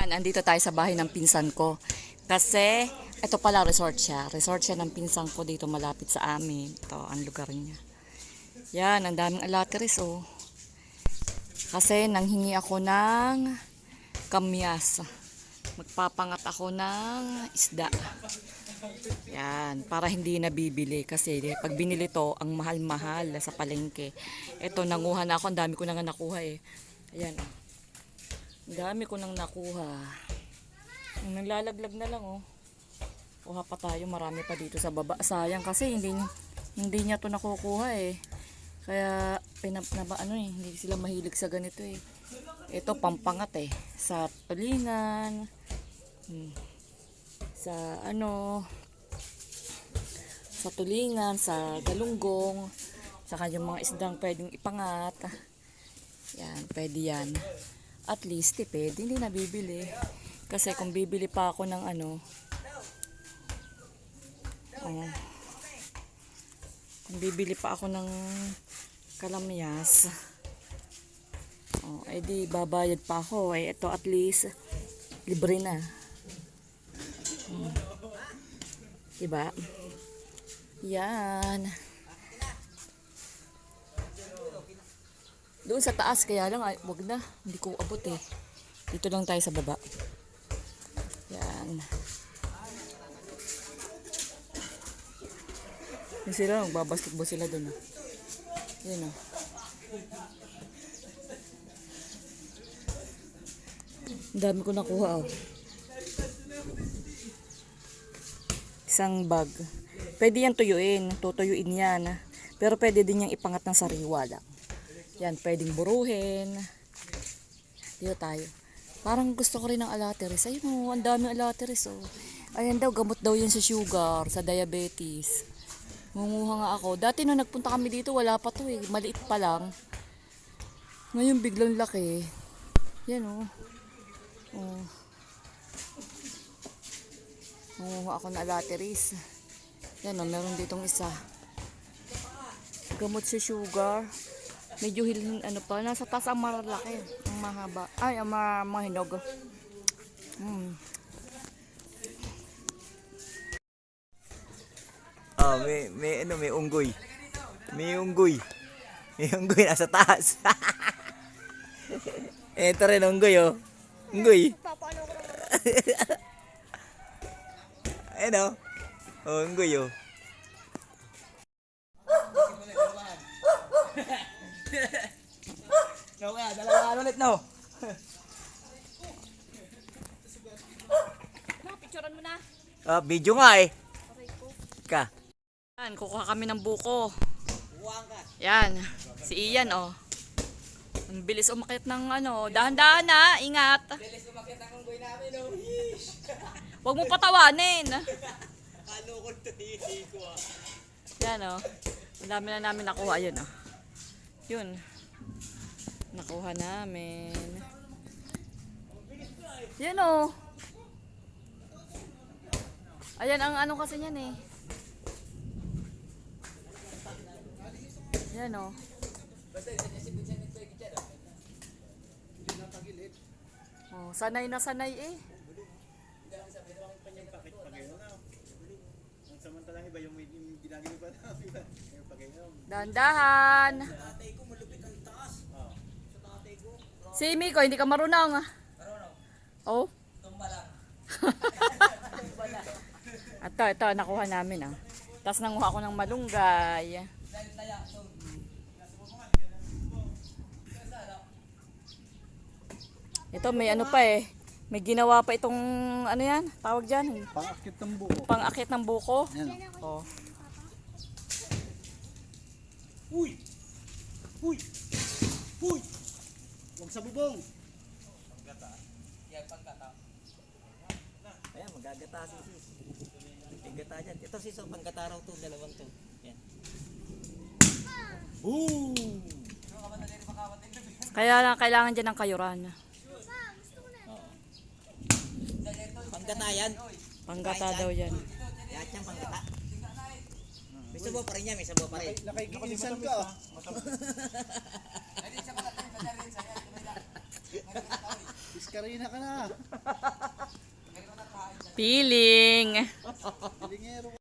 Yan, andito tayo sa bahay ng pinsan ko. Kasi, ito pala resort siya. Resort siya ng pinsan ko dito malapit sa amin. Ito, ang lugar niya. Yan, ang daming alateris oh. Kasi, nanghingi ako ng kamyas. Magpapangat ako ng isda. Yan, para hindi nabibili. Kasi, pag binili to, ang mahal-mahal sa palengke. Ito, nanguha na ako. Ang dami ko na nga nakuha eh. Ayan oh. Ang dami ko nang nakuha. Naglalaglag na lang oh. Kuha pa tayo, marami pa dito sa baba. Sayang kasi hindi niya to nakukuha eh. Kaya hindi sila mahilig sa ganito eh. Ito pampangat eh. Sa tulingan. Sa sa tulingan, sa galunggong. Saka yung mga isdang pwedeng ipangat. Yan, pwede yan. At least, tipid, hindi nabibili. Kasi kung bibili pa ako ng kung bibili pa ako ng kalamyas, edi babayad pa ako. Ito at least, libre na. Diba? Yan. Doon sa taas, kaya lang, wag na. Hindi ko abot eh. Dito lang tayo sa baba. Yan. Yan sila, magbabasketball sila doon. Yan o. Ang dami ko nakuha oh. Isang bag. Pwede yan tuyuin. Tutuyuin yan. Pero pwede din yung ipangat ng sariwa lang. Yan, pwedeng buruhin. Dito tayo. Parang gusto ko rin ng alateris. Ayun oh, ang daming alateris oh. Ayan daw, gamot daw yan sa sugar, sa diabetes. Munguha nga ako. Dati nung nagpunta kami dito, wala pa to eh. Maliit pa lang. Ngayon biglang laki. Yan oh. Oh. Munguha ako ng alateris. Yan oh, meron ditong isa. Gamot sa sugar. Medyo hilin, nasa taas ang malalaki, ang mahaba, ay, ang mahinog. Oh, may unggoy. May unggoy. May unggoy nasa taas. Ito rin unggoy oh. Unggoy. Ayun oh. Oh, unggoy oh. Dalawa ulit no. Picturean mo na. Video nga eh. Ka. Yan, kukuha kami ng buko. Yan, si Ian oh. Ang bilis umakyat ng dahan-dahan na, ingat. Bilis umakyat ang unggoy namin oh. Huwag mo patawanin. Ano ko to ko ah. Yan oh. Ang dami na namin nakuha yun oh. Yun. Nakuha namin. Yan oh. Ayan ang kasi niyan eh. Yan oh. Oh, sanay na sanay eh. Dahan-dahan. Si Miko, hindi ka marunong. Oh. Ito, nakuha namin ah. Tapos nanguha ako ng malunggay. Ito may pa eh. May ginawa pa itong yan, tawag dyan. Pang-akit ng buko. Pang-akit ng buko. Yan. Oh. Uy! Uy! Uy! Huwag sa bubong. Yan panggata. Ayan, magagata si sis. Panggata dyan. Ito sis, panggata raw to, dalawang to. Yan. Boom! Kaya lang kailangan dyan ng kayuran. Panggata yan. Panggata daw yan. Lahat yan panggata. May sabaw pa rin yan, may sabaw pa rin. Nakikinisan ka ah. Karina ka na. Piling. Pilingero ka